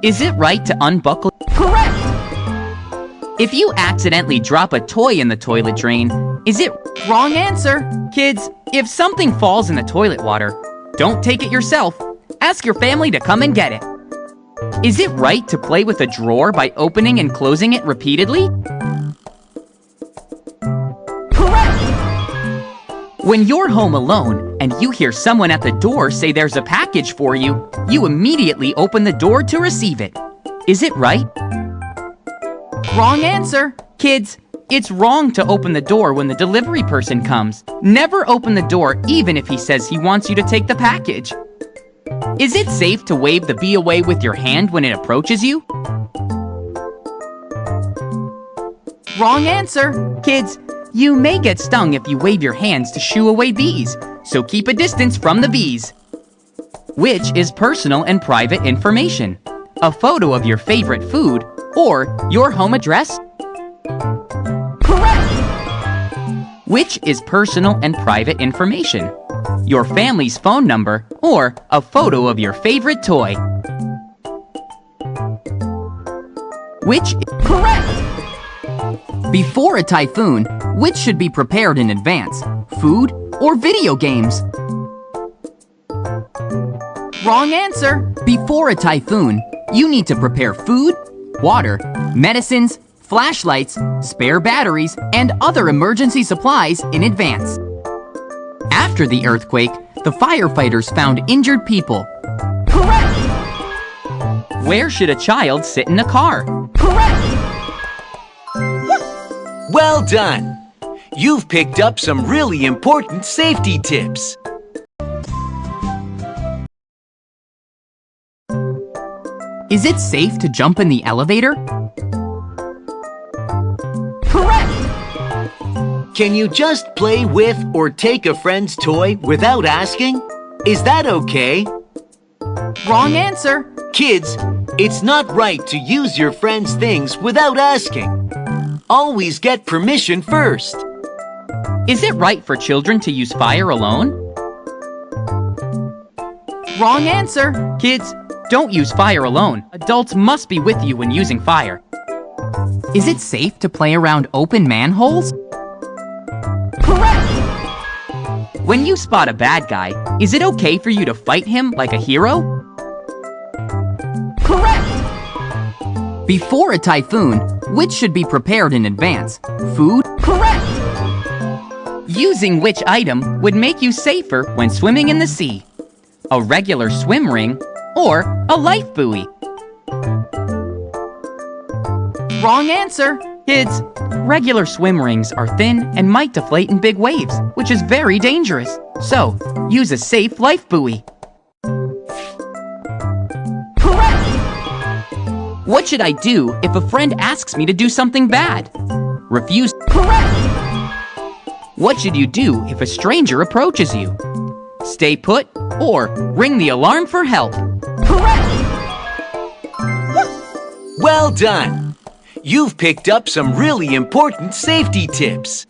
Is it right to unbuckle? Correct! If you accidentally drop a toy in the toilet drain, is it Wrong answer. Kids, if something falls in the toilet water, don't take it yourself. Ask your family to come and get it. Is it right to play with a drawer by opening and closing it repeatedly? Correct! When you're home alone and you hear someone at the door say there's a package for you, you immediately open the door to receive it. Is it right? Wrong answer. Kids, it's wrong to open the door when the delivery person comes. Never open the door even if he says he wants you to take the package. Is it safe to wave the bee away with your hand when it approaches you? Wrong answer. Kids, you may get stung if you wave your hands to shoo away bees, so keep a distance from the bees. Which is personal and private information? A photo of your favorite food or your home address? Correct! Which is personal and private information? Your family's phone number or a photo of your favorite toy? Which is Correct! Before a typhoon, which should be prepared in advance? Food or video games? Wrong answer. Before a typhoon, you need to prepare food, water, medicines, flashlights, spare batteries, and other emergency supplies in advance. After the earthquake, the firefighters found injured people. Correct! Where should a child sit in a car? Correct! Well done! You've picked up some really important safety tips. Is it safe to jump in the elevator? Correct! Can you just play with or take a friend's toy without asking? Is that okay? Wrong answer. Kids, it's not right to use your friend's things without asking. Always get permission first. Is it right for children to use fire alone? Wrong answer. Kids, don't use fire alone. Adults must be with you when using fire. Is it safe to play around open manholes? Correct! When you spot a bad guy, is it okay for you to fight him like a hero? Correct! Before a typhoon, which should be prepared in advance? Food? Correct! Using which item would make you safer when swimming in the sea? A regular swim ring or a life buoy? Wrong answer. Kids, regular swim rings are thin and might deflate in big waves, which is very dangerous. So, use a safe life buoy. Correct! What should I do if a friend asks me to do something bad? Refuse. Correct! What should you do if a stranger approaches you? Stay put or ring the alarm for help? Correct! Well done! You've picked up some really important safety tips.